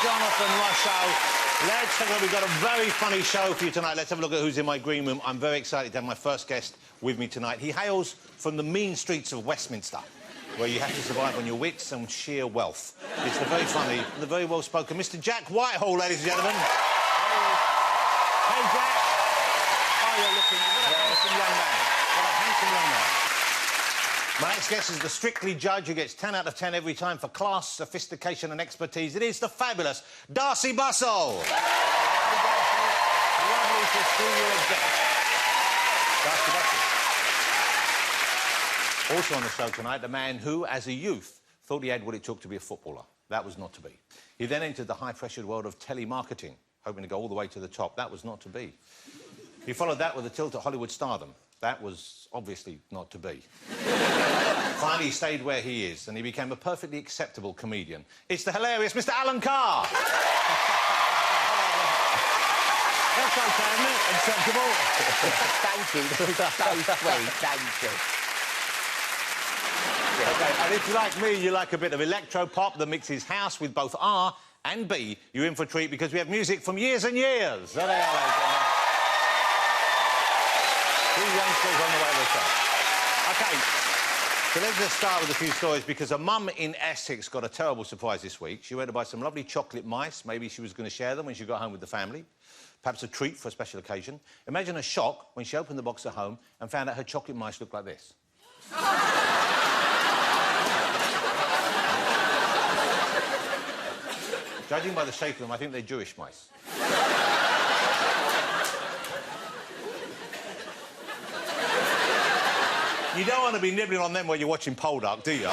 Jonathan Russo. Let's have a look. We've got a very funny show for you tonight. Let's have a look at who's in my green room. I'm very excited to have my first guest with me tonight. He hails from the mean streets of Westminster, where you have to survive on your wits and sheer wealth. It's the very funny, the very well-spoken Mr. Jack Whitehall, ladies and gentlemen. Hey, Jack. Oh, you're looking... What a handsome young man. What a handsome young man. My next guest is the Strictly judge who gets 10 out of 10 every time for class, sophistication and expertise. It is the fabulous Darcy Bussell. Lovely to see you again. Darcy Bussell. Also on the show tonight, the man who, as a youth, thought he had what it took to be a footballer. That was not to be. He then entered the high-pressured world of telemarketing, hoping to go all the way to the top. That was not to be. He followed that with a tilt at Hollywood stardom. That was obviously not to be. Finally, he stayed where he is, and he became a perfectly acceptable comedian. It's the hilarious Mr. Alan Carr. That's okay, isn't it? Acceptable. Thank you. So sweet. Thank you. Okay, and if you like me, you like a bit of electro-pop that mixes house with both R and B, you're in for a treat because we have music from years and years. There they are, ladies and gentlemen. Two youngsters on the way to the top. OK, so let's just start with a few stories because a mum in Essex got a terrible surprise this week. She went to buy some lovely chocolate mice. Maybe she was going to share them when she got home with the family. Perhaps a treat for a special occasion. Imagine a shock when she opened the box at home and found out her chocolate mice looked like this. Judging by the shape of them, I think they're Jewish mice. You don't want to be nibbling on them while you're watching Poldark, do you?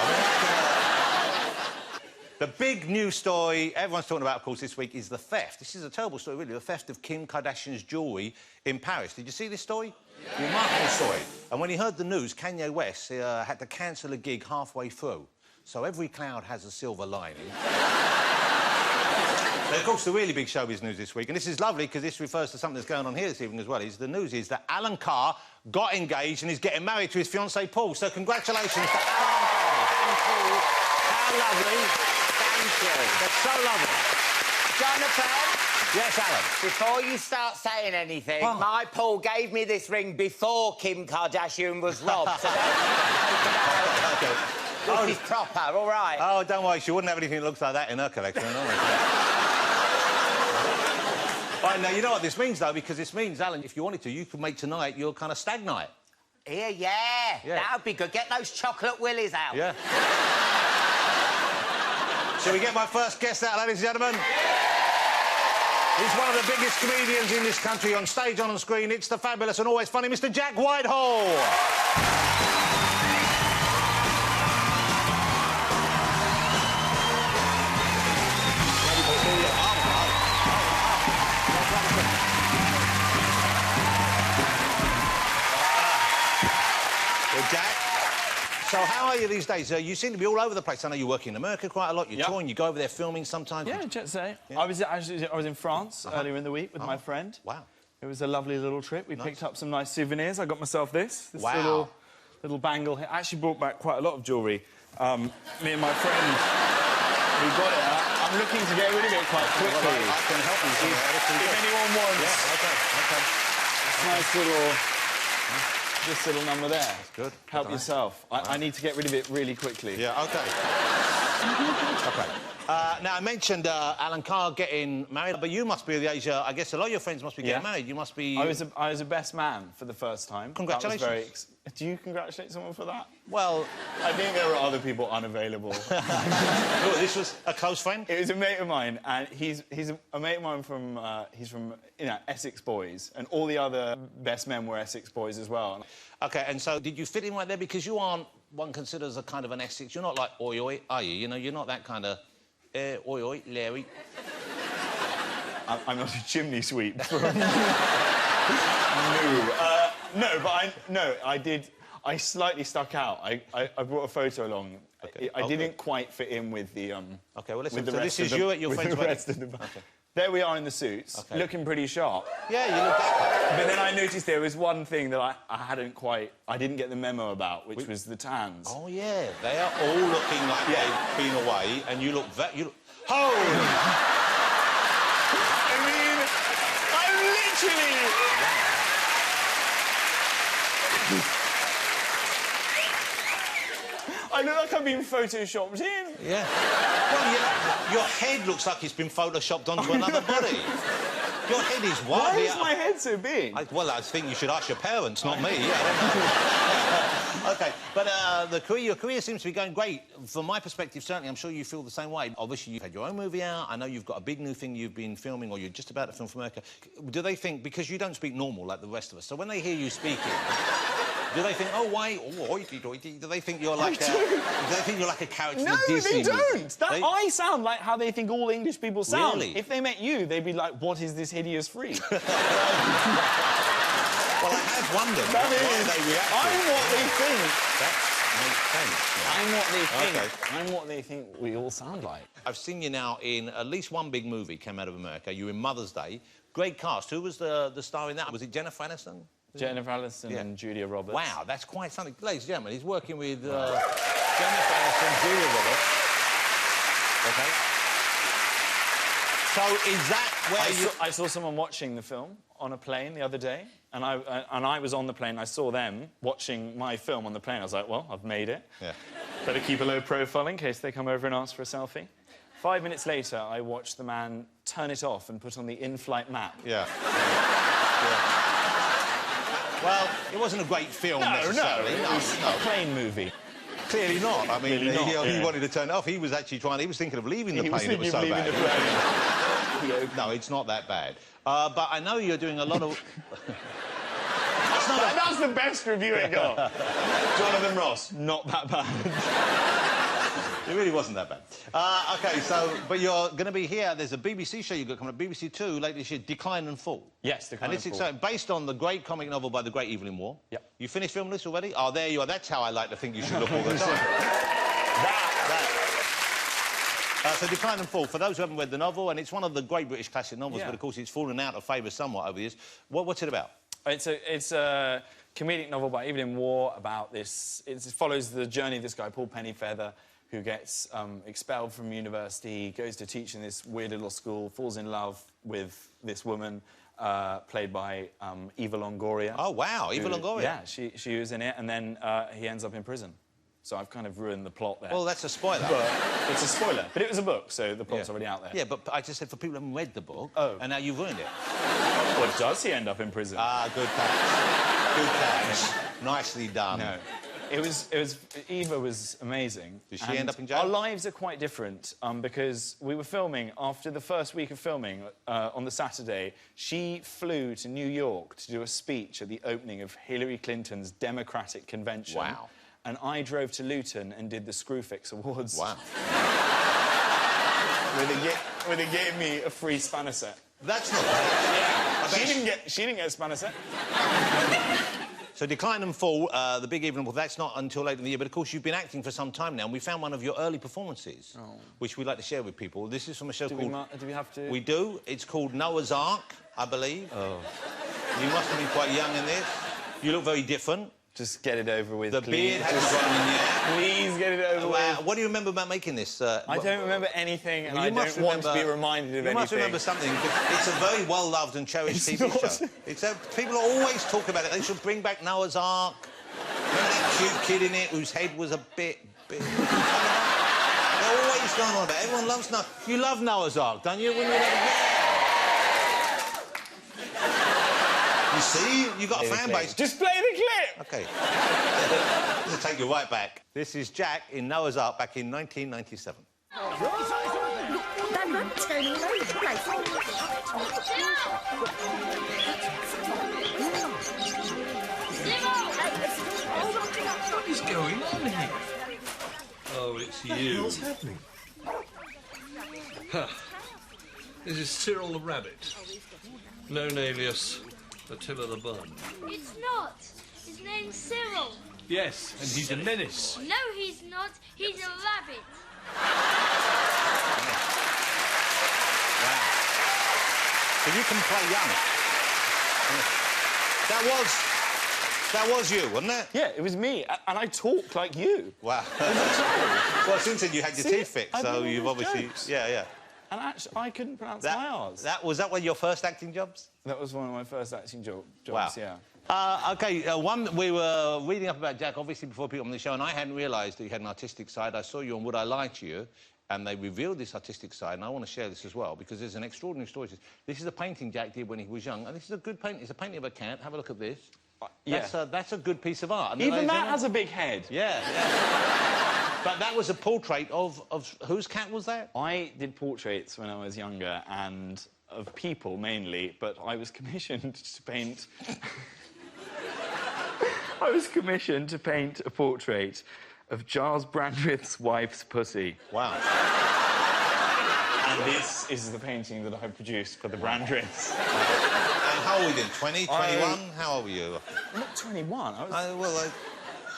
The big news story everyone's talking about, of course, this week is the theft. This is a terrible story, really, the theft of Kim Kardashian's jewellery in Paris. Did you see this story? Yeah. You marked the story. And when he heard the news, Kanye West had to cancel a gig halfway through. So every cloud has a silver lining. But, of course, the really big showbiz news this week, and this is lovely because this refers to something that's going on here this evening as well, is the news is that Alan Carr got engaged and is getting married to his fiancée, Paul. So congratulations to Alan Carr and Paul. How lovely. Thank you. That's so lovely. Jonathan? Yes, Alan? Before you start saying anything, my Paul gave me this ring before Kim Kardashian was robbed. So OK. This is proper, all right? Oh, don't worry, she wouldn't have anything that looks like that in her collection. Right, now, you know what this means, though, because this means, Alan, if you wanted to, you could make tonight your kind of stag night. Yeah, that would be good. Get those chocolate willies out. Yeah. Shall we get my first guest out, ladies and gentlemen? He's one of the biggest comedians in this country, on stage, on screen. It's the fabulous and always funny Mr. Jack Whitehall. Jack, so how are you these days? You seem to be all over the place. I know you work in America quite a lot. You're touring, you go over there filming sometimes. Yeah, jet set. Yeah. I was in France earlier in the week with my friend. Wow. It was a lovely little trip. We picked up some nice souvenirs. I got myself this little bangle here. I actually brought back quite a lot of jewellery. Me and my friend, we got it. I'm looking to get rid of it quite quickly. Well, I can help you. If anyone wants. Yeah, OK. Nice little... This little number there. That's good. Help yourself. I need to get rid of it really quickly. Yeah, OK. OK. Now, I mentioned Alan Carr getting married, but you must be the age... I guess a lot of your friends must be getting married. You must be... I was a best man for the first time. Congratulations. That was very do you congratulate someone for that? Well... I think there were other people unavailable. Oh, this was a close friend? It was a mate of mine, and he's a mate of mine from... he's from, you know, Essex boys, and all the other best men were Essex boys as well. OK, and so did you fit in right there? Because you aren't, one considers, a kind of an Essex... You're not like oi oi, are you? You know, you're not that kind of... oi oi, Larry. I'm not a chimney sweep. No, I did. I slightly stuck out. I brought a photo along. Okay. I didn't quite fit in with the OK, well, listen, with the so rest this is of you at your friend's wedding. Okay. There we are in the suits, looking pretty sharp. Yeah, you look that. But then I noticed there was one thing that I didn't get the memo about, which was the tans. Oh, yeah, they are all looking like they've been away, and you look... Holy... literally... I look like I've been photoshopped in. Yeah. Well, your head looks like it's been photoshopped onto another body. Your head is Why wildly... is my head so big? Well, I think you should ask your parents, not me. Yeah, I don't know. OK, but your career seems to be going great. From my perspective, certainly, I'm sure you feel the same way. Obviously, you've had your own movie out. I know you've got a big new thing you've been filming, or you're just about to film for America. Do they think... Because you don't speak normal like the rest of us, so when they hear you speaking... Do they think, oh, why? Oh, hoity-toity. Do they think you're like a... Do they think you're like a character in a Disney No, they don't. movie? I sound like how they think all English people sound. Really? If they met you, they'd be like, what is this hideous freak? Well, I have wondered That why is, they react to I'm it. what they think. That makes sense. Yeah. I'm what they think. OK. I'm what they think we all sound like. I've seen you now in at least one big movie came out of America. You were in Mother's Day. Great cast. Who was the star in that? Was it Jennifer Aniston? Jennifer Aniston and Julia Roberts. Wow, that's quite something. Ladies and gentlemen, he's working with Jennifer Aniston, Julia Roberts. OK. So is that where I saw someone watching the film on a plane the other day, and I was on the plane. I saw them watching my film on the plane. I was like, well, I've made it. Yeah. Better keep a low profile in case they come over and ask for a selfie. 5 minutes later, I watched the man turn it off and put on the in-flight map. Yeah. Yeah. Well, it wasn't a great film necessarily. No, it was a plane movie. Clearly not. I mean, Clearly not, he wanted to turn it off. He was actually trying... He was thinking of leaving the He was plane. It was thinking so of leaving bad. the plane. No, it's not that bad. But I know you're doing a lot of... That's the best review it got. Jonathan Ross, not that bad. It really wasn't that bad. OK, so... But you're going to be here. There's a BBC show you've got coming up, BBC Two, later this year, Decline and Fall. Yes, Decline and Fall. And it's exciting. Based on the great comic novel by the great Evil in War. Yep. You finished filming this already? Oh, there you are. That's how I like to think you should look all the time. So Decline and Fall, for those who haven't read the novel, and it's one of the great British classic novels, but of course it's fallen out of favour somewhat over the years. What's it about? It's a comedic novel by Evil in War about this... It follows the journey of this guy, Paul Pennyfeather, who gets expelled from university, goes to teach in this weird little school, falls in love with this woman, played by Eva Longoria. Oh, wow, Eva Longoria. Yeah, she was in it, and then he ends up in prison. So I've kind of ruined the plot there. Well, that's a spoiler. But it's a spoiler. But it was a book, so the plot's already out there. Yeah, but I just said for people who haven't read the book, and now you've ruined it. Well, does he end up in prison? Ah, good catch. Good catch. Nicely done. No. Eva was amazing. Did she end up in jail? Our lives are quite different because we were filming, after the first week of filming on the Saturday, she flew to New York to do a speech at the opening of Hillary Clinton's Democratic Convention. Wow. And I drove to Luton and did the Screwfix Awards. Wow. where they gave me a free spanner set. That's not bad. Yeah. She didn't get a spanner set. So Decline and Fall, the big Evil in War, that's not until later in the year, but of course you've been acting for some time now, and we found one of your early performances, which we'd like to share with people. This is from a show called... Do we have to...? We do. It's called Noah's Ark, I believe. Oh. You must have been quite young in this. You look very different. Just get it over with, The beard has grown in you. Please get it over with. What do you remember about making this? I don't remember anything, and I don't want to be reminded of anything. You must remember something. It's a very well-loved and cherished TV show. People always talk about it. They should bring back Noah's Ark. Remember that cute kid in it whose head was a bit... They're always going on about it. Everyone loves Noah. You love Noah's Ark, don't you? When you see? You got a fan base. Just play the clip! OK. This will take you right back. This is Jack in Noah's Ark back in 1997. That won't turn all over the place. What is going on here? Oh, it's you. What's happening? This is Cyril the Rabbit. Known alias Attila the Bun. It's not. His name's Cyril. Yes, and he's a menace. No, he's not. He's a rabbit. Wow. So you can play young. That was you, wasn't it? Yeah, it was me, and I talk like you. Wow. Well, since then you had your teeth fixed, so you've obviously... Jokes. Yeah. And actually, I couldn't pronounce my R's. Was that one of your first acting jobs? That was one of my first acting jobs, Wow. yeah. One we were reading up about Jack, obviously, before people on the show, and I hadn't realised that you had an artistic side. I saw you on Would I Lie to You, and they revealed this artistic side, and I want to share this as well, because there's an extraordinary story. This is a painting Jack did when he was young, and this is a good painting. It's a painting of a cat. Have a look at this. Yeah. That's a good piece of art. And Even that has a big head. Yeah, But that was a portrait of whose cat was that? I did portraits when I was younger, and of people mainly, but I was commissioned to paint... I was commissioned to paint a portrait of Giles Brandreth's wife's pussy. Wow. And this is the painting that I produced for the Brandreths. And how old were you then? 20, 21? How old were you? I'm not 21. I was...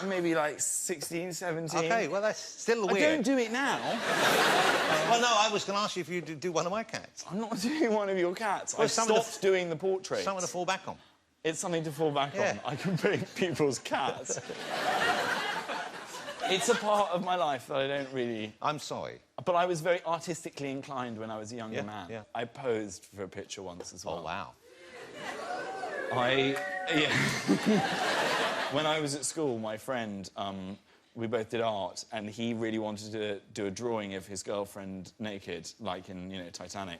maybe like 16, 17. OK, well, that's still weird. I don't do it now. Well, no, I was going to ask you if you do one of my cats. I'm not doing one of your cats. I stopped doing the portrait. Something to fall back on. It's something to fall back on. I can paint people's cats. It's a part of my life that I don't really... I'm sorry. But I was very artistically inclined when I was a younger man. Yeah. I posed for a picture once as well. Oh, wow. When I was at school, my friend, we both did art, and he really wanted to do a drawing of his girlfriend naked, like in, you know, Titanic.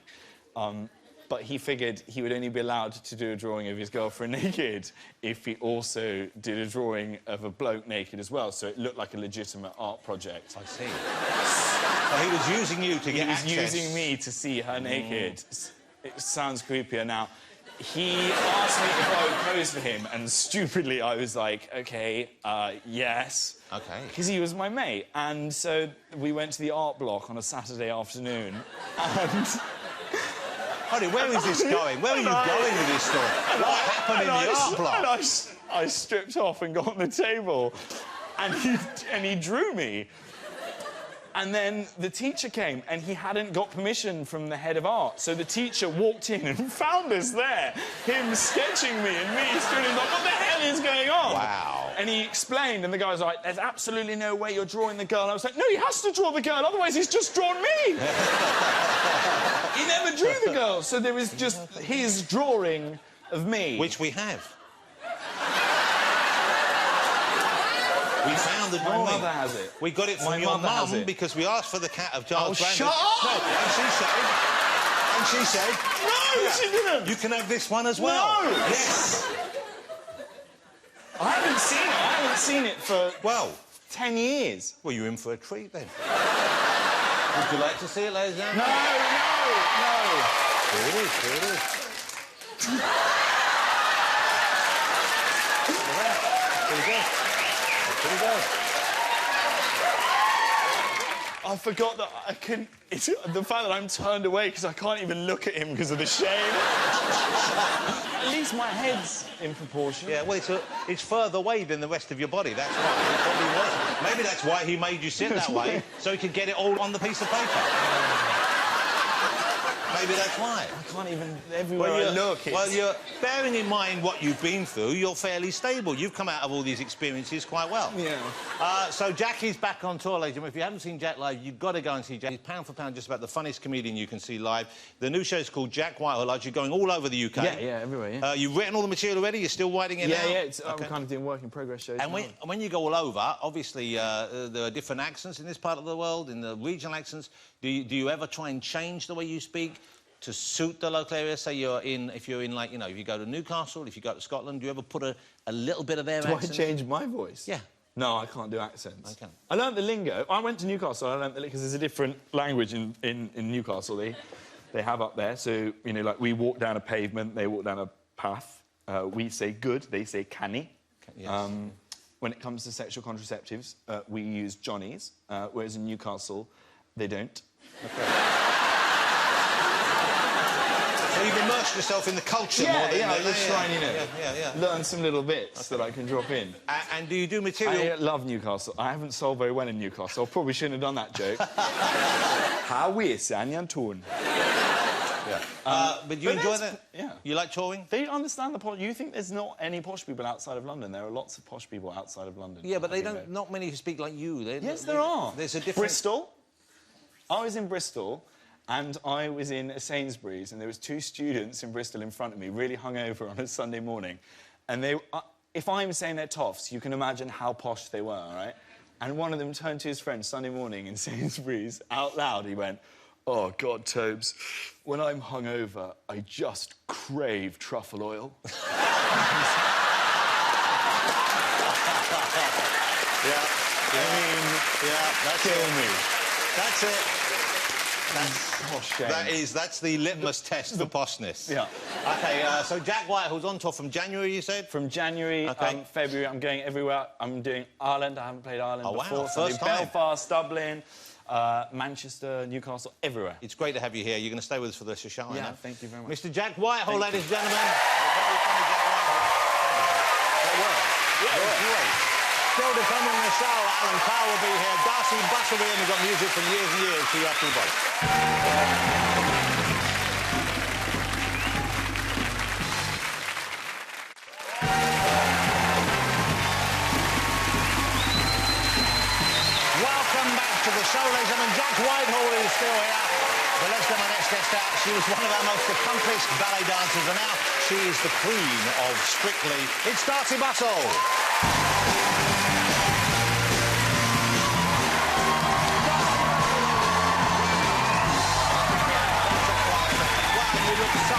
But he figured he would only be allowed to do a drawing of his girlfriend naked if he also did a drawing of a bloke naked as well, so it looked like a legitimate art project. I see. So he was using you to get access. He was using me to see her naked. It sounds creepier now. He asked me if I would pose for him, and stupidly I was like, OK, yes. OK. Because he was my mate. And so we went to the art block on a Saturday afternoon, and... Honey, where is this going? Where are you going with this story? What happened in the art block? And I stripped off and got on the table, and he drew me. And then the teacher came, and he hadn't got permission from the head of art. So the teacher walked in and found us there, him sketching me and me stood and like, what the hell is going on? Wow. And he explained, and the guy was like, there's absolutely no way you're drawing the girl. And I was like, no, he has to draw the girl, otherwise he's just drawn me. He never drew the girl, so there was just his drawing of me. Which we have. We found the drawing. My mother has it. We got it from your mum because we asked for the cat of Giles Brandreth. Shut up! No, and she said... No, she didn't! You can have this one as well. No! Yes! I haven't seen it. I haven't seen it for... Well... 10 years. Well, you're in for a treat, then. Would you like to see it, ladies and gentlemen? No! Here it is, here it is. There you go. I forgot that I couldn't... It's the fact that I'm turned away because I can't even look at him because of the shame. At least my head's in proportion. Yeah, well, it's further away than the rest of your body, that's why. It probably was. Maybe that's why he made you sit that way, so he could get it all on the piece of paper. Maybe that's why. I can't even... Everywhere I look, it's... Well, you're... Bearing in mind what you've been through, you're fairly stable. You've come out of all these experiences quite well. Yeah. So Jack is back on tour, ladies and gentlemen. If you haven't seen Jack live, you've got to go and see Jack. He's pound for pound just about the funniest comedian you can see live. The new show is called Jack Whitehall. You're going all over the UK. Yeah, everywhere, yeah. You've written all the material already? You're still writing it now? Yeah, I'm kind of doing work-in-progress shows And when you go all over, obviously, there are different accents in this part of the world, in the regional accents. Do you ever try and change the way you speak to suit the local area? Say if you're in, like, you know, if you go to Newcastle, if you go to Scotland, do you ever put a little bit of their accent? Do I change my voice? Yeah. No, I can't do accents. Okay. I learnt the lingo. I went to Newcastle, I learnt the lingo, because there's a different language in Newcastle they have up there. So, you know, like, we walk down a pavement, they walk down a path. We say good, they say canny. Yes. When it comes to sexual contraceptives, we use Johnnies, whereas in Newcastle, they don't. Okay. So you've immersed yourself in the culture more than... Yeah, let's try and, you know, learn some little bits that I can drop in. And do you do material... I love Newcastle. I haven't sold very well in Newcastle. I probably shouldn't have done that joke. How weird, Sanyan Toon. Yeah. But you enjoy that? Yeah. You like touring? They understand the posh... You think there's not any posh people outside of London? There are lots of posh people outside of London. Yeah, but they don't... Not many who speak like you. Yes, there are. There's a different... Bristol. I was in Bristol, and I was in a Sainsbury's, and there was 2 students in Bristol in front of me, really hungover on a Sunday morning, and they... if I'm saying they're toffs, you can imagine how posh they were, all right? And one of them turned to his friend Sunday morning in Sainsbury's, out loud, he went, "Oh, God, Tobes, when I'm hungover, I just crave truffle oil." Yeah. I mean, That's kill it. me. That's it. Shame. That's the litmus test for poshness. Yeah. OK, so Jack Whitehall's on tour from January, you said? From January, OK. February, I'm going everywhere. I'm doing Ireland. I haven't played Ireland before. Wow, So I'm first doing time. Belfast, Dublin, Manchester, Newcastle, everywhere. It's great to have you here. You're going to stay with us for the rest of the show, I Yeah, know. thank you very much. Mr Jack Whitehall, Thank ladies and gentlemen. The very funny Jack Whitehall. That worked. Yeah, it was great. Still to come on the show, Alan Carr will be here. Darcy Buss will be here. We've got music from years and years for you after the break. Welcome back to the show, ladies and gentlemen. Jack Whitehall is still here. But let's get my next guest out. She was one of our most accomplished ballet dancers, and now she is the queen of Strictly. It's Darcy Bussell. Wow, you look so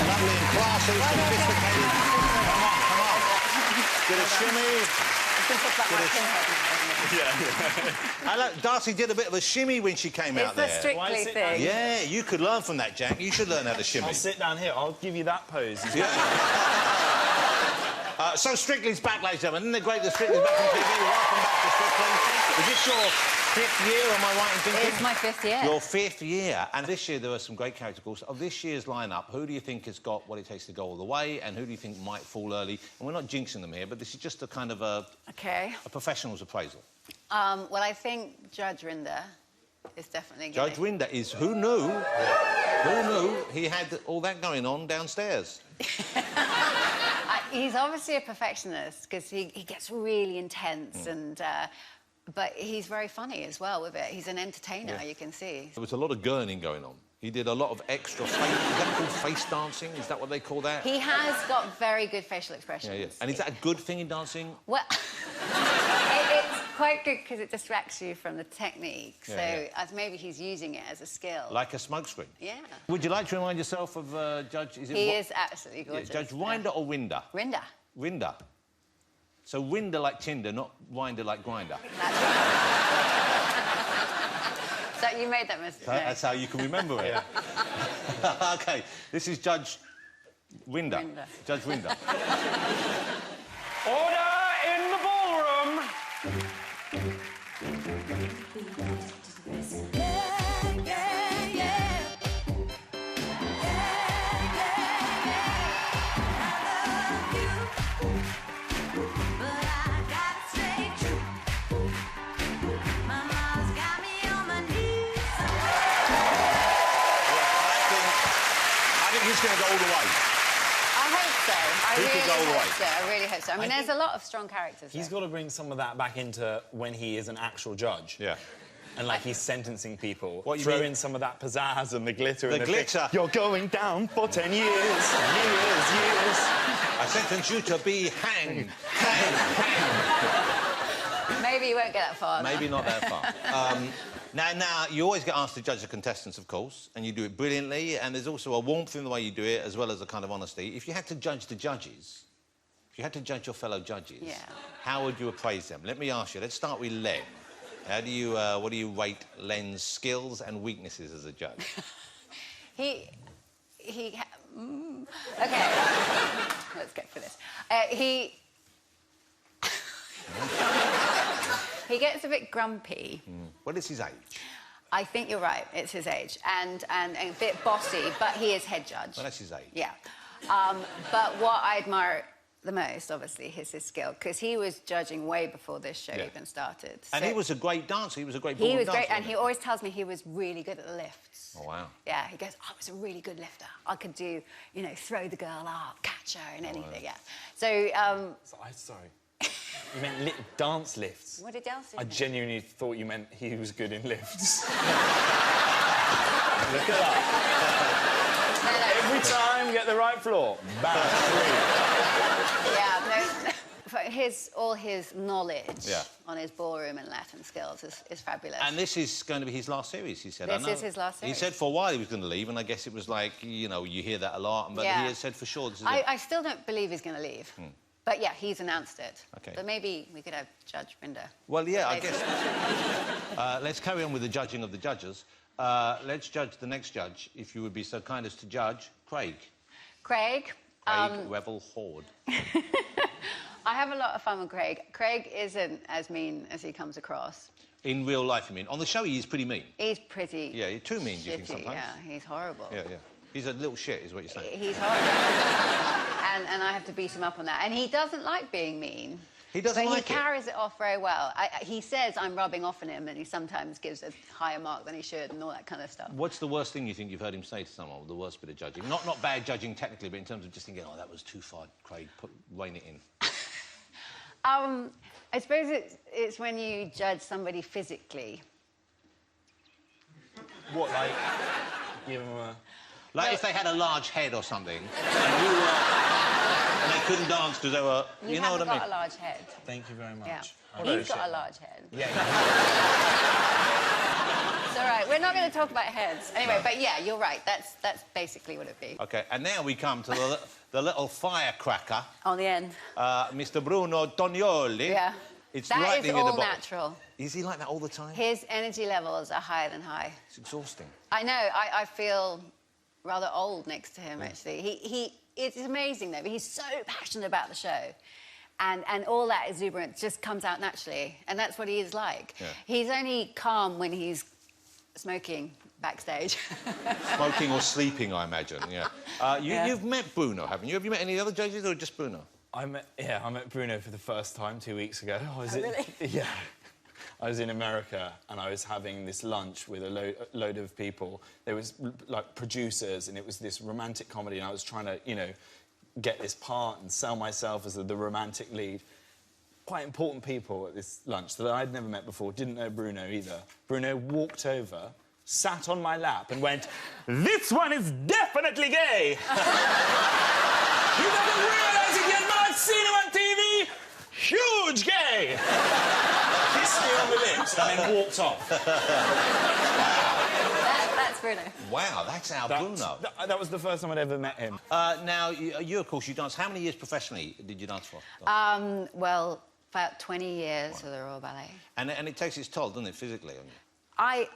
lovely and classy, sophisticated. Come on, come on. Did a shimmy. Darcy did a bit of a shimmy when she came out there. It's a Strictly thing. Yeah, you could learn from that, Jack. You should learn how to shimmy. I'll sit down here. I'll give you that pose. So Strictly's back, ladies and gentlemen. Isn't it great that Strictly's back on TV? Welcome back to Strictly. Is this your 5th year, am I right in thinking? It's my 5th year. Your 5th year. And this year there are some great character calls. Of this year's lineup, who do you think has got what it takes to go all the way, and who do you think might fall early? And we're not jinxing them here, but this is just a kind of a professional's appraisal. Well, I think Judge Rinder is definitely Judge Rinder is... Who knew? Who knew he had all that going on downstairs? He's obviously a perfectionist because he gets really intense and... but he's very funny as well with it. He's an entertainer, you can see. There was a lot of gurning going on. He did a lot of extra face... Is that called face dancing? Is that what they call that? He has got very good facial expressions. Yeah, yeah. And is that a good thing in dancing? Well, it's quite good because it distracts you from the technique. Yeah, so yeah. Maybe he's using it as a skill. Like a smokescreen? Yeah. Would you like to remind yourself of Judge... He is absolutely gorgeous. Judge Rinder or Winder? Rinder. Rinder. So Rinder like Tinder, not Winder like Grinder. So you made that mistake. That's how you can remember it. OK, this is Judge Rinder. Judge Rinder. Order in the ballroom! He's going to go all the way. I hope so. I He could go all the way. I really hope so. I mean, there's a lot of strong characters. He's got to bring some of that back into when he is an actual judge. Yeah. And, like, he's sentencing people. What you Throw mean? in some of that pizzazz and the glitter. The and glitter. You're going down for 10 years. Years. I sentence you to be hanged. Hanged. Maybe you won't get that far. Maybe not that far. Now, you always get asked to judge the contestants, of course, and you do it brilliantly, and there's also a warmth in the way you do it, as well as a kind of honesty. If you had to judge the judges, if you had to judge your fellow judges, how would you appraise them? Let me ask you. Let's start with Len. How do you, what do you rate Len's skills and weaknesses as a judge? Okay. Let's go for this. He gets a bit grumpy. What is his age? I think you're right. It's his age. And a bit bossy, but he is head judge. Well, that's his age. Yeah. But what I admire the most, obviously, is his skill, because he was judging way before this show even started. And he was a great dancer. He was a great ballroom dancer. He was great, and he always tells me he was really good at the lifts. Oh, wow. Yeah, he goes, I was a really good lifter. I could do, you know, throw the girl up, catch her, and anything, yeah. So, Sorry. You meant dance lifts. What did Dale say? I genuinely thought you meant he was good in lifts. Look at that. Every time, get the right floor. Bang, 3. Yeah, no. All his knowledge Yeah. on his ballroom and Latin skills is fabulous. And this is going to be his last series, he said. This is his last series. He said for a while he was going to leave, and I guess it was like, you know, you hear that a lot, but Yeah. he has said for sure this is I still don't believe he's going to leave. But yeah, he's announced it. OK. But maybe we could have Judge Brenda. Well, yeah, I later. guess. Let's carry on with the judging of the judges. Let's judge the next judge, if you would be so kind as to judge Craig. Craig. Revel Horde. I have a lot of fun with Craig. Craig isn't as mean as he comes across. In real life, you mean? On the show, he is pretty mean. He's pretty. Yeah, you're too mean, do you think, shitty, sometimes? Yeah, he's horrible. Yeah, yeah. He's a little shit, is what you're saying. He's horrible. and I have to beat him up on that. And he doesn't like being mean. He doesn't but like he carries it off very well. He says I'm rubbing off on him, and he sometimes gives a higher mark than he should and all that kind of stuff. What's the worst thing you think you've heard him say to someone, the worst bit of judging? Not bad judging technically, but in terms of just thinking, oh, that was too far, Craig, rein it in. I suppose it's when you judge somebody physically. What, like, give him a... Like if they had a large head or something, and you were... and they couldn't dance because they were... You know what I mean? Got a large head. Thank you very much. Yeah. I He's got a large head. Yeah. It's all right. We're not going to talk about heads. Anyway, but yeah, you're right. That's basically what it'd be. OK, and now we come to the little firecracker. On the end. Mr. Bruno Tonioli. Yeah. It's that lightning is in the all bottle. natural. Is he like that all the time? His energy levels are higher than high. It's exhausting. I know. I feel rather old next to him, actually. It's amazing, though. He's so passionate about the show. And all that exuberance just comes out naturally. And that's what he is like. Yeah. He's only calm when he's smoking backstage. Smoking or sleeping, I imagine, yeah. Yeah. You've met Bruno, haven't you? Have you met any other judges or just Bruno? I met Bruno for the first time 2 weeks ago. Really? Yeah. I was in America and I was having this lunch with a load of people. There was, like, producers, and it was this romantic comedy, and I was trying to, you know, get this part and sell myself as the romantic lead. Quite important people at this lunch that I'd never met before, didn't know Bruno either. Bruno walked over, sat on my lap and went, "This one is definitely gay!" You never realise it yet, but I've seen him on TV! Huge gay! Kissed me on the lips and then walked off. That's Bruno. Wow, that's our Bruno. That was the first time I'd ever met him. Now, you, of course, you dance. How many years professionally did you dance for? Well, about 20 years for the Royal Ballet. And it takes its toll, doesn't it, physically? On you? I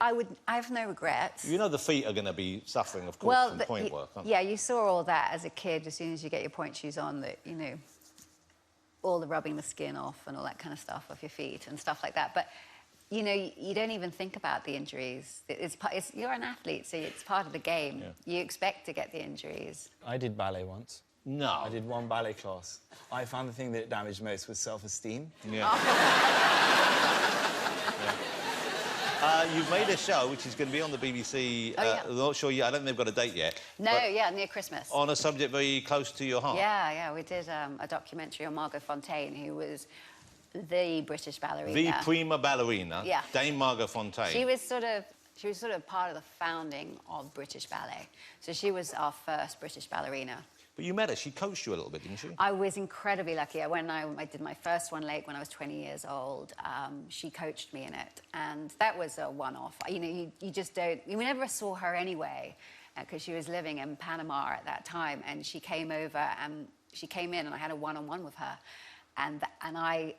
have no regrets. You know the feet are going to be suffering, of course, from point work, aren't they? Yeah, you saw all that as a kid. As soon as you get your point shoes on, that, you know, all the rubbing the skin off and all that kind of stuff off your feet and stuff like that. But, you know, you don't even think about the injuries. You're an athlete, so it's part of the game. Yeah. You expect to get the injuries. I did ballet once. No. I did one ballet class. I found the thing that damaged most was self-esteem. Yeah. You've made a show which is going to be on the BBC. I'm not sure yet. I don't think they've got a date yet. No, yeah, near Christmas. On a subject very close to your heart. Yeah, we did a documentary on Margot Fonteyn, who was the British ballerina. The prima ballerina. Yeah. Dame Margot Fonteyn. She was sort of part of the founding of British ballet. So she was our first British ballerina. But you met her. She coached you a little bit, didn't she? I was incredibly lucky. When I did my first one late when I was 20 years old, she coached me in it. And that was a one-off. You know, you just don't... We never saw her anyway, because she was living in Panama at that time. And she came over and she came in and I had a one-on-one with her. And I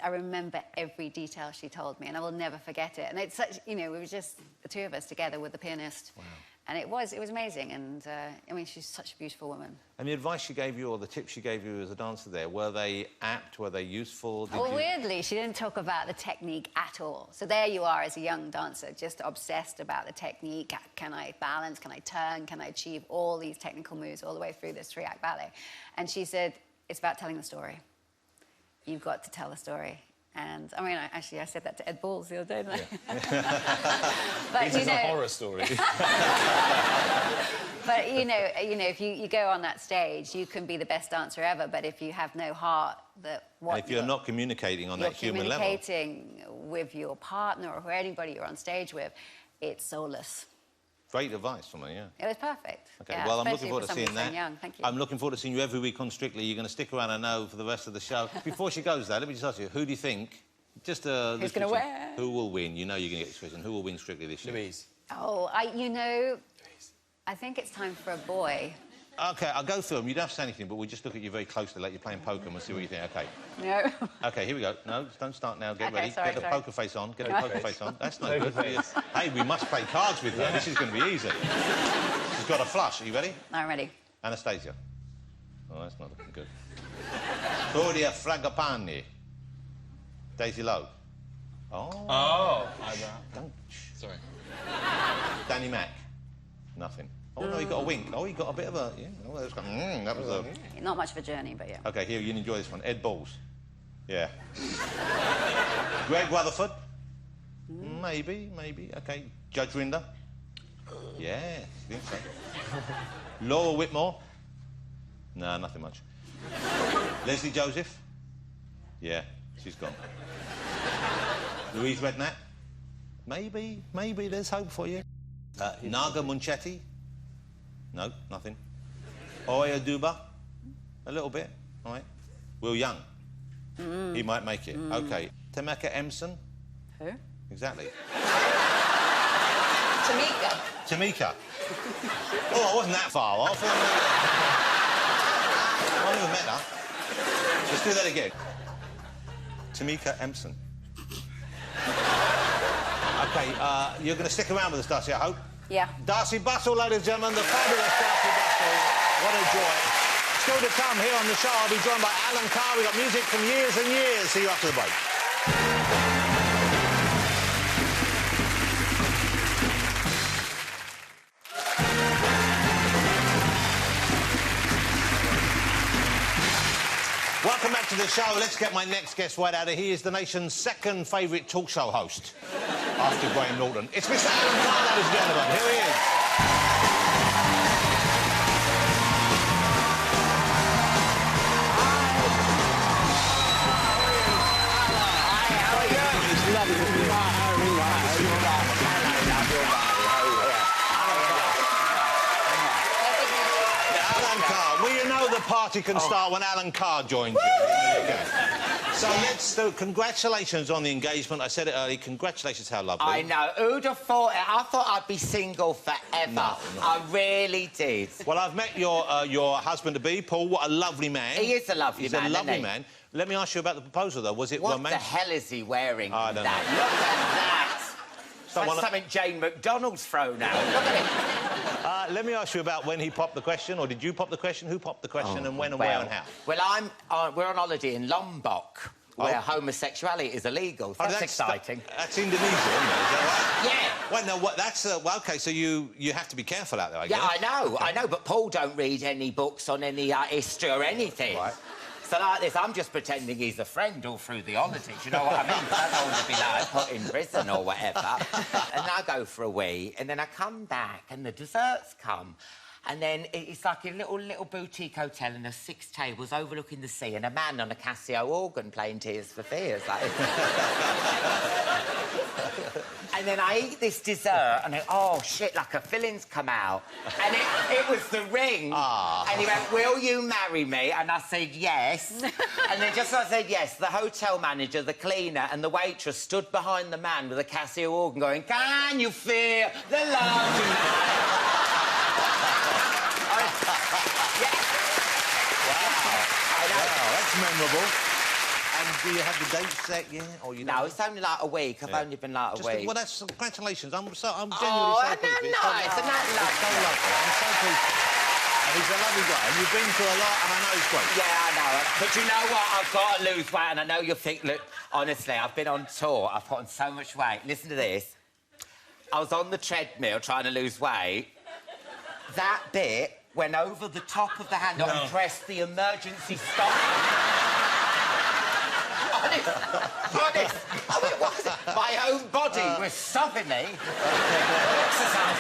remember every detail she told me, and I will never forget it. And it's such... You know, we were just the two of us together with the pianist. Wow. And it was amazing, and, I mean, she's such a beautiful woman. And the advice she gave you, or the tips she gave you as a dancer there, were they apt, were they useful? Weirdly, she didn't talk about the technique at all. So there you are as a young dancer, just obsessed about the technique. Can I balance? Can I turn? Can I achieve all these technical moves all the way through this 3-act ballet? And she said, it's about telling the story. You've got to tell the story. And I mean, I said that to Ed Balls the other day, didn't I? Yeah. But, This is a horror story. But you know, if you go on that stage, you can be the best dancer ever. But if you have no heart, And if you're not communicating on that human level, communicating with your partner or anybody you're on stage with, it's soulless. great advice from me, yeah. It was perfect. Okay, yeah, well, I'm especially looking forward for to seeing somebody that. so young. Thank you. I'm looking forward to seeing you every week on Strictly. You're going to stick around, I know, for the rest of the show. Before she goes, though, let me just ask you, who do you think... Just Who's going to win? Who will win? You know you're going to get this question. Who will win Strictly this year? Louise. Oh, I think it's time for a boy. OK, I'll go through them. You don't have to say anything, but we'll just look at you very cllosely like you're playing poker and we'll see what you think. OK. No. OK, here we go. No, don't start now. Get Okay, ready. sorry, Get the sorry. poker face on. Get the poker face on. That's not good. Hey, we must play cards with her. This is going to be easy. She's got a flush. Are you ready? I'm ready. Anastasia. Oh, that's not looking good. Claudia Fragapane. Daisy Lowe. Oh. Don't... Sorry. Danny Mac. Nothing. Oh, no, he got a wink. Oh, he got a bit of a... Yeah, oh, that was a... Not much of a journey, but yeah. OK, here, you'll enjoy this one. Ed Balls. Yeah. Greg Rutherford. Maybe. OK. Judge Rinder. Yeah, I think so. Laura Whitmore. No, nothing much. Leslie Joseph. Yeah, she's gone. Louise Redknapp. Maybe, there's hope for you. Naga Munchetti. No, nothing. Oya Duba. A little bit, all right. Will Young. He might make it. OK. Temeka Emson. Who? Exactly. Tamika. Oh, I wasn't that far off. I never met her. Let's do that again. Tamika Empson. OK, you're going to stick around with us, Darcy, I hope? Yeah. Darcy Bustle, ladies and gentlemen, the fabulous Darcy Bustle. What a joy. Still to come here on the show, I'll be joined by Alan Carr. We've got music from years and years. See you after the break. Welcome back to the show. Let's get my next guest right out of here. He is the nation's second favourite talk show host after Graham Norton. It's Mr. Alan Carr, ladies and gentlemen. Here he is. Alan Carr. Well, you know the party can start when Alan Carr joins you. Okay. So let's do... Congratulations on the engagement. I said it earlier. Congratulations, how lovely. I know. Who'd have thought it? I thought I'd be single forever. No. I really did. Well, I've met your husband-to-be, Paul. What a lovely man. He is a lovely man, He's a lovely isn't he? man. Let me ask you about the proposal, though. Was it What romantic? the hell is he wearing? I don't know. Look at that. Someone- That's something Jane McDonald's thrown out. Look at it. Let me ask you about when he popped the question, or did you pop the question? Who popped the question, and when and where and how? Well, we're on holiday in Lombok, where homosexuality is illegal. That's exciting. That's Indonesia, isn't it? Is that right? Yeah. Well, no, what? That's well, OK. So you have to be careful out there, I guess. Yeah, I know, but Paul don't read any books on any history or anything. Right. So like this, I'm just pretending he's a friend all through the holidays. You know what I mean? 'Cause I don't want to be like put in prison or whatever. And I go for a wee, and then I come back, and the desserts come. And then it's like a little boutique hotel, and there's 6 tables overlooking the sea, and a man on a Casio organ playing Tears for Fears. Like... And then I eat this dessert, and oh, shit, like a filling's come out. And it was the ring. And he went, will you marry me? And I said, yes. And then just as I said yes, the hotel manager, the cleaner, and the waitress stood behind the man with a Casio organ going, can you feel the love tonight? Wow, that's memorable. And do you have the date set yet? Or you No, it's only like a week. I've only been like a week. Well, that's congratulations. I'm genuinely so Oh, pleased. isn't that nice? Isn't that It's so lovely. I'm so pleased. And he's a lovely guy. And you've been through a lot, and I know he's great. Yeah, I know it. But you know what? I've got to lose weight, and I know you think, look, honestly, I've been on tour. I've put on so much weight. Listen to this. I was on the treadmill trying to lose weight. That bit went over the top of the handle and pressed the emergency stop. honest. I mean, what was it? My own body was stopping me. Exercise.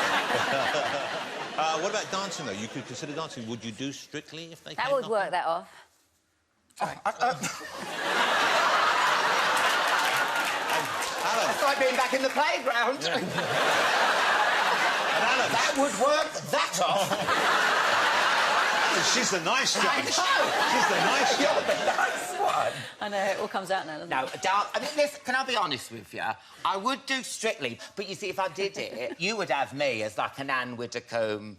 What about dancing, though? You could consider dancing. Would you do Strictly if they That came would work that off. Alan. It's like being back in the playground. And Alan. That would work that off. She's the nice I judge. know. She's the nice You're judge. the nice one. I know, it all comes out now, doesn't No, I mean, listen, can I be honest with you? I would do Strictly, but you see, if I did it, you would have me as like an Anne Widdecombe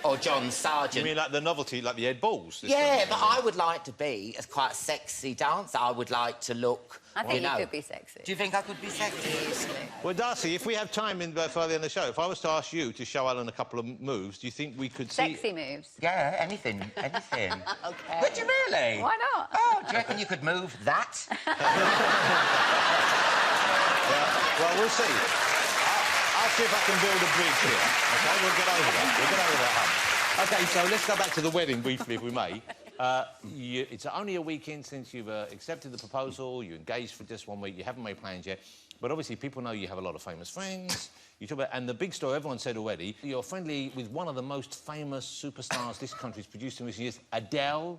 or John Sargent. You mean like the novelty, like the Ed Balls? Yeah, but I would like to be as quite a sexy dancer. I would like to look. I think you know. could be sexy. Do you think I could be sexy? Well, Darcy, if we have time before the end of the show, if I was to ask you to show Alan a couple of moves, do you think we could see... Sexy moves. Yeah, anything. Okay. Would you really? Why not? Oh, do you reckon you could move that? Yeah, well, we'll see. I'll see if I can build a bridge here. OK, we'll get over that. We'll get over that hump. OK, so let's go back to the wedding briefly, if we may. It's only a week in since you've accepted the proposal, you're engaged for just 1 week, you haven't made plans yet, but obviously people know you have a lot of famous friends. You talk about, and the big story everyone said already, you're friendly with one of the most famous superstars this country's produced in recent years, Adele,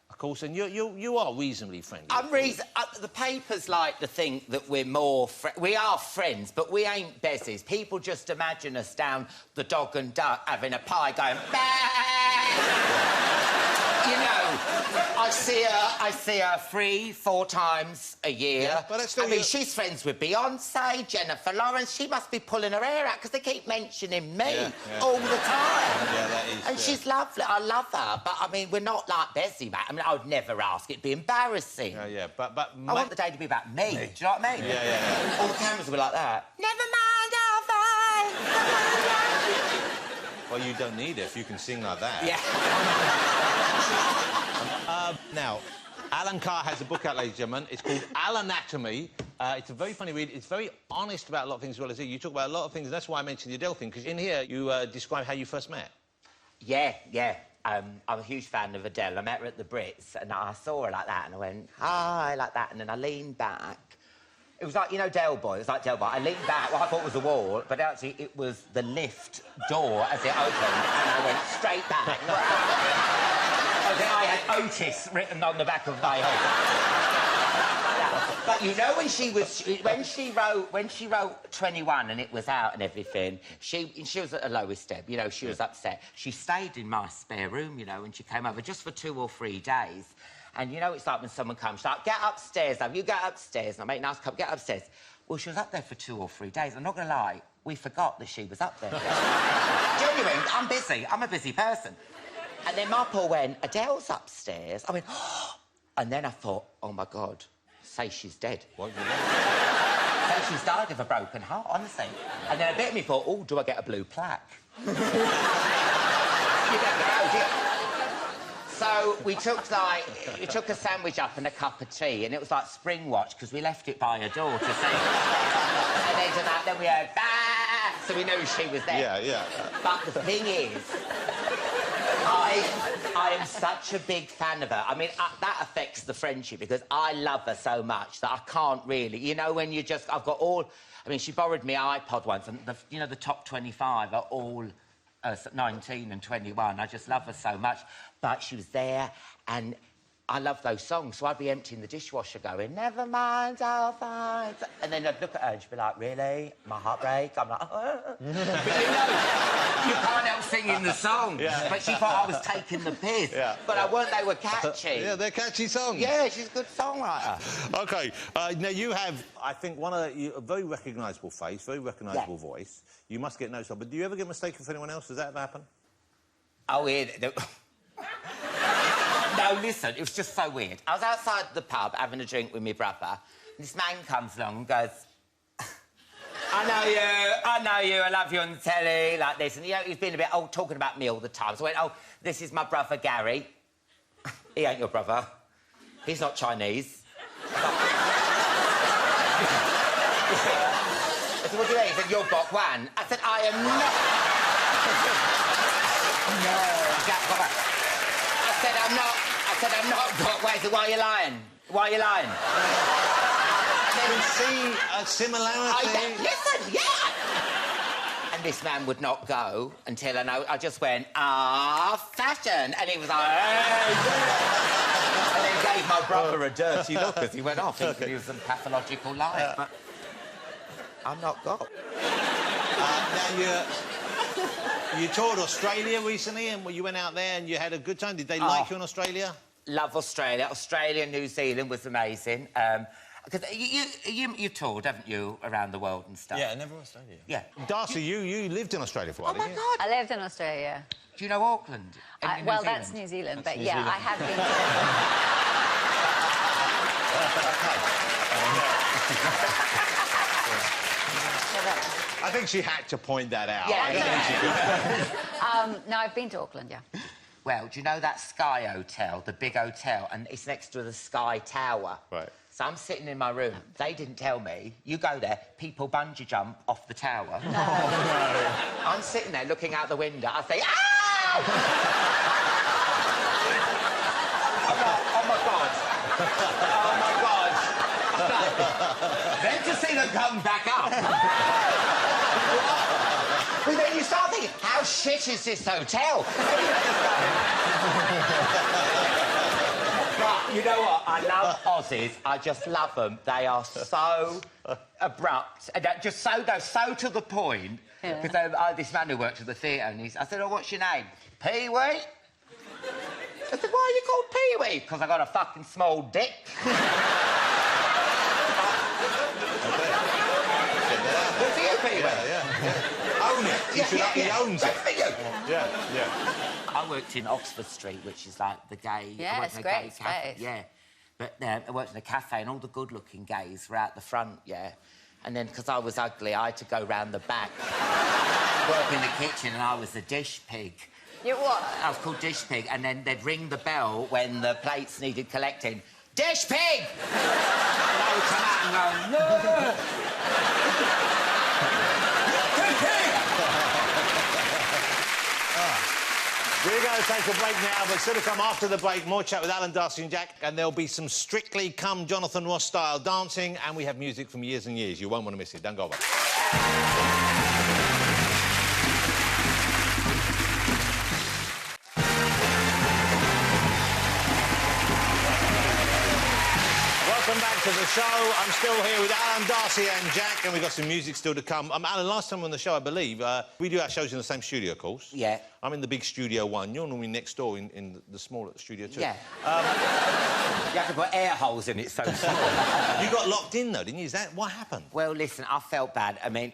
of course, and you are reasonably friendly. The papers like to think that we're more... We are friends, but we ain't bezies. People just imagine us down the Dog and Duck having a pie going... You know, I see her 3-4 times a year. Yeah, but that's still she's friends with Beyonce, Jennifer Lawrence. She must be pulling her hair out because they keep mentioning me all the time. Yeah, that is... And she's lovely. I love her. But, I mean, we're not like Bessie, mate. I mean, I would never ask. It'd be embarrassing. Yeah, but... I want the day to be about me. Do you know what I mean? Yeah. All the cameras will be like that. Never mind, I'll find. Well, you don't need it if you can sing like that. Yeah. Now, Alan Carr has a book out, ladies and gentlemen. It's called Alanatomy. It's a very funny read. It's very honest about a lot of things as well as you talk about a lot of things, and that's why I mentioned the Adele thing, because in here you describe how you first met. Yeah. I'm a huge fan of Adele. I met her at the Brits, and I saw her like that, and I went, hi, like that, and then I leaned back. It was like, you know, Del Boy. It was like Del Boy. I leaned back, what I thought was a wall, but actually it was the lift door as it opened, and I went straight back. I had Otis written on the back of my head. But you know, when she wrote 21 and it was out and everything, she was at her lowest ebb. You know, she was upset. She stayed in my spare room, you know, when she came over just for 2 or 3 days. And you know, it's like when someone comes, she's like, get upstairs, love. You go upstairs. And I make nice cup, get upstairs. Well, she was up there for 2 or 3 days. I'm not going to lie, we forgot that she was up there. Genuine, I'm busy. I'm a busy person. And then my Paul went, Adele's upstairs. I went, oh. And then I thought, oh, my God, say she's dead. What? Say she's died of a broken heart, honestly. And then a bit of me thought, oh, do I get a blue plaque? You never know, do you? So we took a sandwich up and a cup of tea, and it was like Spring Watch, because we left it by her door to see. And then we heard, bah! So we knew she was there. Yeah. But the thing is, I am such a big fan of her. I mean, that affects the friendship, because I love her so much that I can't really... You know, when you just... I've got all... I mean, she borrowed me iPod once, and, you know, the top 25 are all 19 and 21. I just love her so much. But she was there, and I love those songs, so I'd be emptying the dishwasher going, never mind, I'll find... And then I'd look at her and she'd be like, really? My heart break? I'm like, But you know, you can't help singing the song. Yeah. But she thought I was taking the piss. Yeah. But they were catchy. Yeah, they're catchy songs. Yeah, she's a good songwriter. OK, now you have, I think, a very recognisable face, very recognisable voice. You must get noticed, but do you ever get mistaken for anyone else? Does that ever happen? Oh, yeah. No, listen, it was just so weird. I was outside the pub having a drink with my brother, and this man comes along and goes, I know you, I love you on the telly, like this. And, you know, he's been a bit, talking about me all the time. So I went, this is my brother, Gary. He ain't your brother. He's not Chinese. I said, what do you mean? He said, you're Bok Wan. I said, I am not. No, Jack Bok Wan. I said, I'm not Bok Wan. He said, why are you lying? Why are you lying? I can see a similarity. Listen, yeah! And this man would not go until I just went, fashion. And he was like, hey, yeah. And then gave my brother a dirty look as he went off, thinking he was some pathological liar. But I'm not God. Now, you toured Australia recently, and you went out there and you had a good time. Did they like you in Australia? Love Australia. Australia, New Zealand was amazing. Because you toured, haven't you, around the world and stuff? Yeah, never Australia. Yeah. Darcy, you lived in Australia for a while, Oh, my didn't you? God. I lived in Australia. Do you know Auckland? Well, that's New Zealand, but yeah, I have been to... I think she had to point that out. Yeah, no, I've been to Auckland, yeah. Well, do you know that Sky Hotel, the big hotel, and it's next to the Sky Tower? Right. So I'm sitting in my room. They didn't tell me. You go there, people bungee jump off the tower. No. I'm sitting there looking out the window. I say, ow! Oh, my God. Oh, my God. Then to see them come back up. But then you start thinking, how shit is this hotel? But you know what? I love Aussies. I just love them. They are so abrupt and just so to the point. Yeah. Because this man who worked at the theatre, and I said, "Oh, what's your name?" Pee-wee. I said, "Why are you called Pee-wee?" Because I got a fucking small dick. Good for you, Pee-wee. Yeah. Own it. He owns it. Good for you. Yeah. I worked in Oxford Street, which is like the gay... Yeah, it's great space. Yeah. But I worked in a cafe and all the good-looking gays were out the front, yeah. And then, because I was ugly, I had to go round the back, work in the kitchen, and I was the dish pig. You what? I was called dish pig, and then they'd ring the bell when the plates needed collecting. Dish pig! And I would come out and go, no! We're going to take a break now, but still to come after the break, more chat with Alan, Darcy and Jack, and there'll be some Strictly Come Jonathan Ross style dancing, and we have music from years and years. You won't want to miss it. Don't go away. Welcome back to the show. I'm still here with Alan, Darcy and Jack, and we've got some music still to come. Alan, last time on the show, I believe, we do our shows in the same studio, of course. Yeah. I'm in the big Studio 1. You're normally next door in the smaller Studio 2. Yeah. You have to put air holes in it so small. You got locked in, though, didn't you? Is that... What happened? Well, listen, I felt bad. I mean,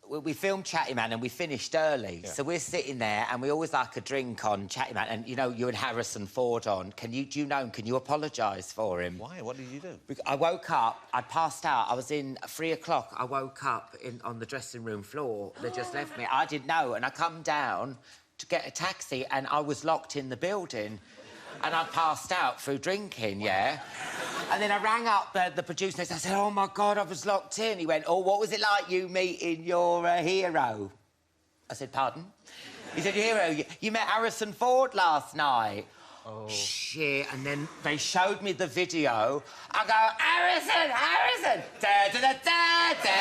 we filmed Chatty Man and we finished early. Yeah. So we're sitting there and we always like a drink on Chatty Man. And, you know, you and Harrison Ford on. Do you know him? Can you apologise for him? Why? What did you do? I woke up, I passed out. I was in 3 o'clock. I woke up on the dressing room floor. They just left me. I didn't know. And I come down to get a taxi and I was locked in the building. And I passed out through drinking, yeah? And then I rang up the producer and I said, oh, my God, I was locked in. He went, oh, what was it like you meeting your hero? I said, pardon? He said, your hero, you met Harrison Ford last night. Oh. Shit. And then they showed me the video. I go, Harrison! Da-da-da-da-da-da.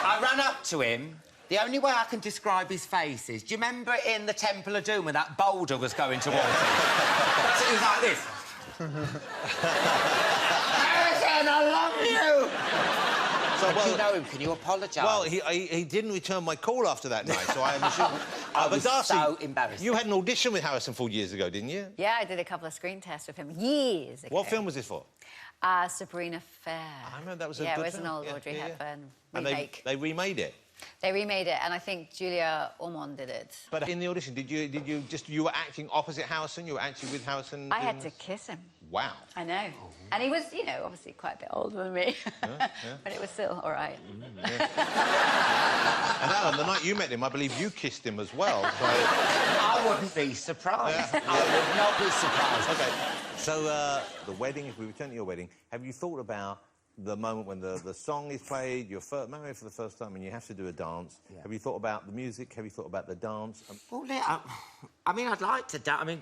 I ran up to him. The only way I can describe his face is... Do you remember in the Temple of Doom when that boulder was going towards him? It was like this. Harrison, I love you! So, well, do you know him? Can you apologise? Well, he didn't return my call after that night, so I assume... I was Darcy, so embarrassed. You had an audition with Harrison Ford years ago, didn't you? Yeah, I did a couple of screen tests with him years ago. What film was this for? Sabrina Fair. I remember that was a good film. Yeah, it was film. an old Audrey Hepburn And remake. they remade it? They remade it, and I think Julia Ormond did it. But in the audition, you were acting opposite Harrison? You were actually with Harrison? I had to kiss him. Wow. I know. And he was, you know, obviously quite a bit older than me. Yeah. But it was still all right. Yeah. And Alan, the night you met him, I believe you kissed him as well, so... I wouldn't be surprised. I would not be surprised. OK, so the wedding, if we return to your wedding, have you thought about the moment when the song is played, you're married for the first time and you have to do a dance? Yeah. Have you thought about the music? Have you thought about the dance? Well, yeah, I mean, I'd like to dance. I mean,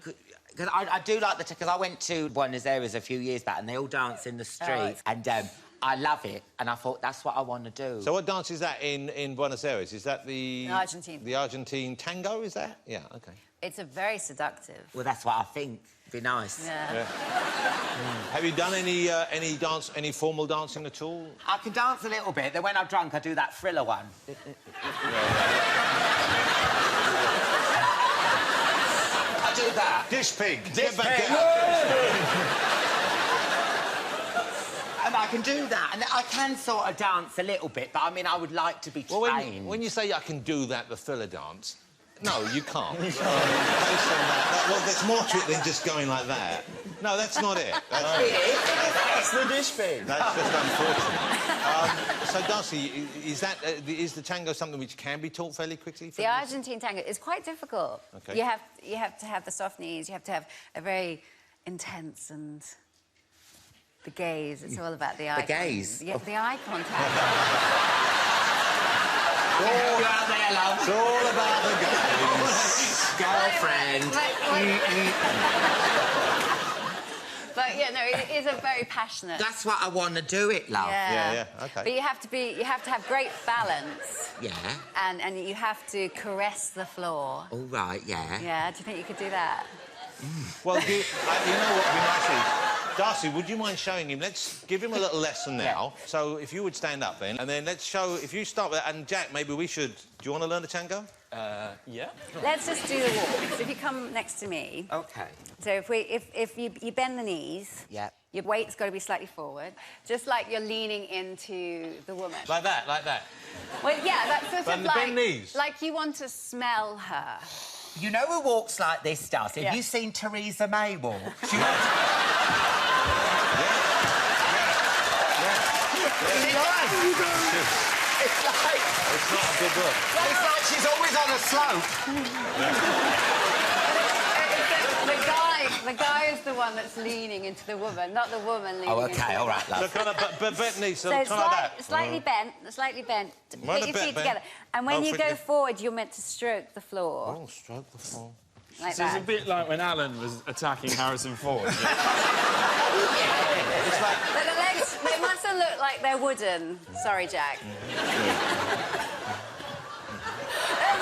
Because I do like because I went to Buenos Aires a few years back and they all dance in the streets and I love it and I thought that's what I want to do. So what dance is that in Buenos Aires? Is that the Argentine. The Argentine tango, is that? Yeah, OK. It's a very seductive. Well, that's what I think. Be nice. Yeah. Have you done any formal dancing at all? I can dance a little bit. Then when I'm drunk, I do that Thriller one. I do that. Dish pig. Dish pig. And I can do that, and I can sort of dance a little bit, but I mean, I would like to be trained. When you say I can do that, the Thriller dance, no, you can't. Based on that, well, there's more to it than just going like that. No, that's not it. That's the dish pig. That's just unfortunate. So, Darcy, is the tango something which can be taught fairly quickly? The Argentine tango is quite difficult. Okay. You have to have the soft knees. You have to have a very intense and the gaze. It's all about the eye. The gaze? Yeah, the eye contact. It's all about the gaze. Girlfriend. But yeah, no, it is a very passionate. That's what I want to do it, love. Yeah, OK. But you have to have great balance. Yeah. And you have to caress the floor. All right, yeah. Yeah, do you think you could do that? Well, you know what would be nice? Darcy, would you mind showing him? Let's give him a little lesson now. Yeah. So if you would stand up then, and then let's show... If you start with that, and Jack, maybe we should... Do you want to learn the tango? Yeah. Let's just do the walk. So if you come next to me... OK. So if you bend the knees... Yeah. Your weight's got to be slightly forward, just like you're leaning into the woman. Like that, like that. Well, yeah, that's sort of Bend the bend knees. like you want to smell her. You know who walks like this, Darcy? Yeah. Have you seen Theresa May walk? She It's not a good look. It's like she's always on a slope. The guy is the one that's leaning into the woman, not the woman leaning into the all right, love. So kind of bent knees, so So kind of like that. slightly bent. Mind Put a your bit feet bent. together. And when Oh, you for- go forward, you're meant to stroke the floor. Oh, stroke the floor. Like So it's that. a bit like when Alan was attacking Harrison Ford. But the legs, they mustn't look like they're wooden. Sorry, Jack. It's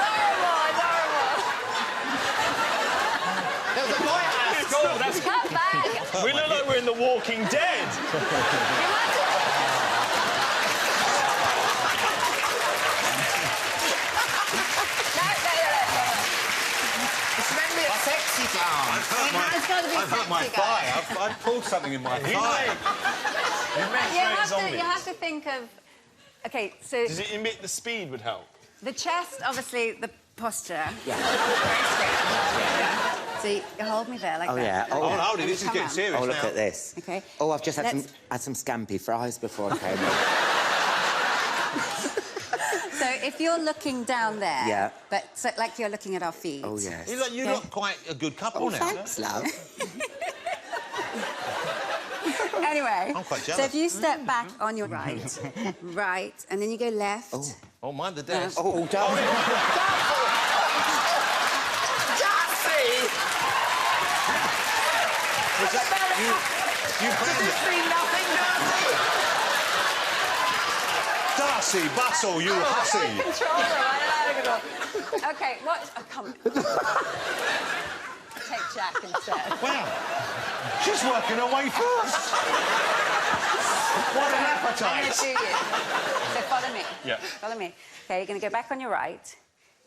horrible, it's horrible. There was a boy at our school. Come back. We look like we're in The Walking Dead. You must... It's meant to be a sexy dance. It's got to be I've hurt my sexy, guys. thigh. I've pulled something in my thigh. You have to think of... OK, so Does it emit the speed would help? the chest, obviously, the posture. Yeah. So you hold me there like Oh, that. yeah. Oh, Oh, hold it, this is Come getting on. serious oh, look now. at this. OK. Oh, I've just had Let's- some scampi fries before I came in. So if you're looking down there... Yeah. But so, like you're looking at our feet. Oh, yes. You look quite a good couple Oh, now. thanks, love. Anyway, I'm quite so jealous. if you step back on your right, right, and then you go left. Oh, mind the desk. Oh, darling. Darcy! Was that... You planned This it. mean nothing, Darcy! Darcy, bustle, you hussy. Controller, I don't know. OK, what... Oh, come... Take Jack instead. Wow. She's working her way fast. What an I'm going appetite. to do you. So follow me. Yeah. Follow me. OK, you're going to go back on your right,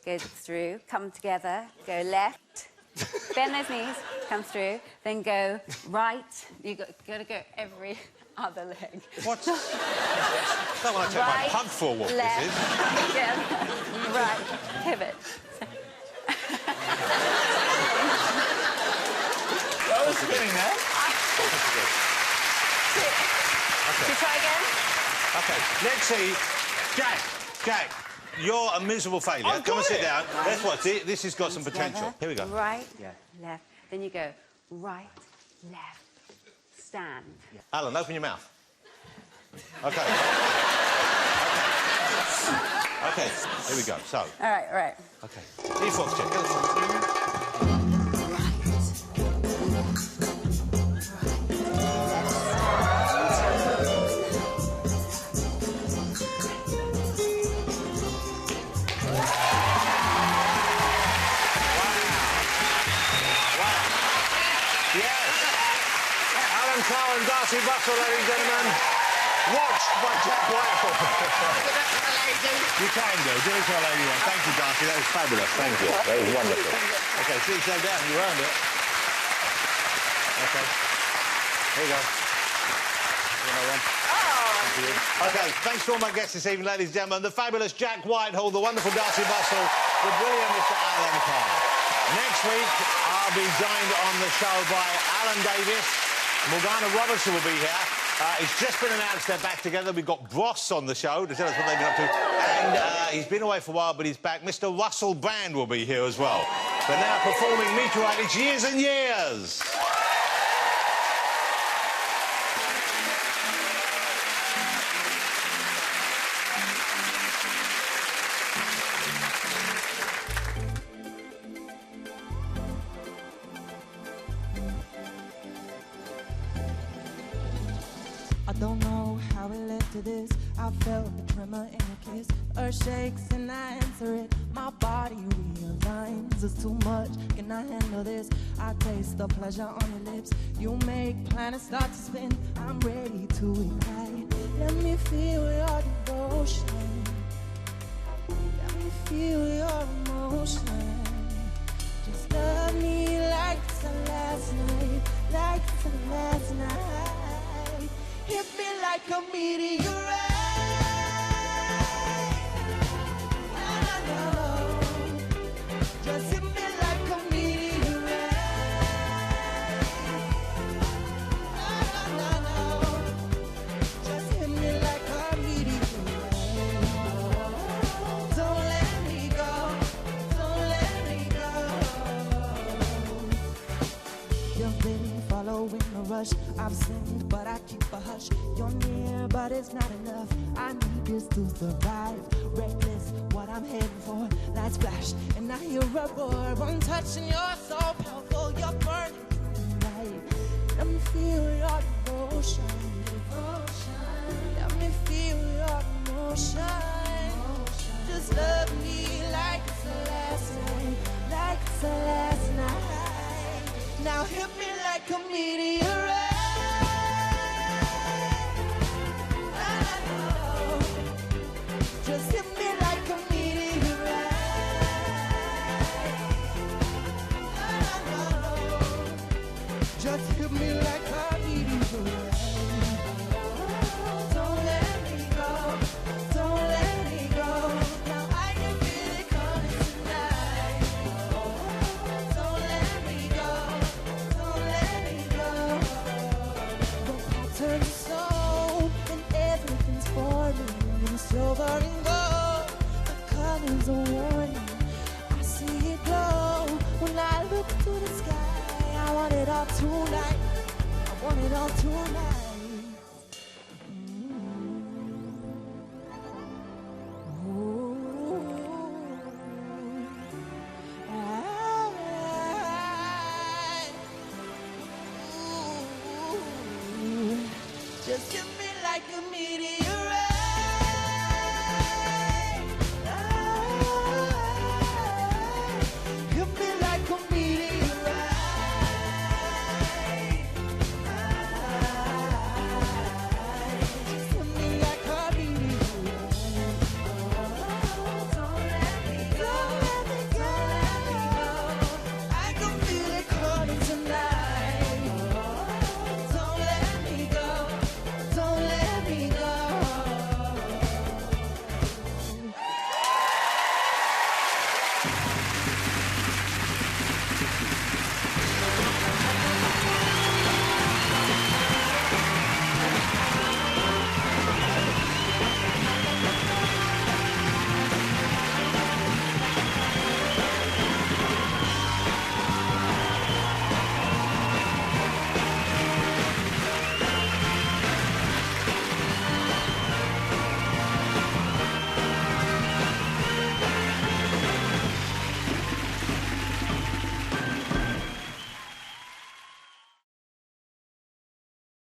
go through, come together, go left, bend those knees, come through, then go right. You've got to go every other leg. What? Don't want to take my pug for a walk, left, this is. again, right, pivot. That was spinning there. Should we try again? OK, let's see. Jack, you're a miserable failure. I've Come and got sit it. down. Let's watch. This has got some potential. Together, Here we go. Right, left. Then you go right, left, stand. Alan, open your mouth. OK. OK, here we go. So, All right. OK. E-Fox check. Darcy Bustle, ladies and gentlemen. Watched by Jack Whitehall. You can do. Do it to a lady then. Thank you, Darcy. That was fabulous. Thank you. That was wonderful. OK, sit yourself down. You earned it. OK. Here you go. OK, thanks to all my guests this evening, ladies and gentlemen. The fabulous Jack Whitehall, the wonderful Darcy Bustle, the brilliant Mr Alan Carr. Next week, I'll be joined on the show by Alan Davis. Morgana Robertson will be here. It's just been announced they're back together. We've got Bros on the show to tell us what they've been up to. And he's been away for a while, but he's back. Mr Russell Brand will be here as well. They're now performing Meteorite. Years and Years. I don't know how it led to this. I felt the tremor in your kiss. Earth shakes and I answer it. My body realigns. It's too much. Can I handle this? I taste the pleasure on your lips. You make planets start to spin. I'm ready to ignite. Let me feel your devotion. Let me feel your emotion. Just love me like it's the last night. Like it's the last night. Hit me like a meteorite. Just hit me like a meteorite. Just hit me like a meteorite. Don't let me go. Don't let me go. You've been following the rush. I've sinned, but I keep a hush. You're near, but it's not enough. I need this to survive. Reckless, what I'm heading for. Lights flash, and I hear a roar. One touch and you're so powerful. You're burning tonight. Let me feel your devotion. Let me feel your emotion. Just love me like it's the last night. Like it's the last night. Now hit me like a meteorite. Just hit me like a meteorite. Just hit me like a meteorite. Don't let me go. Don't let me go. Now I can feel it coming tonight. Don't let me go. Don't let me go. The pattern's so and everything's forming in silver and gold. The colors are warning. I see it glow when I look to the sky. I want it all tonight. I want it all tonight.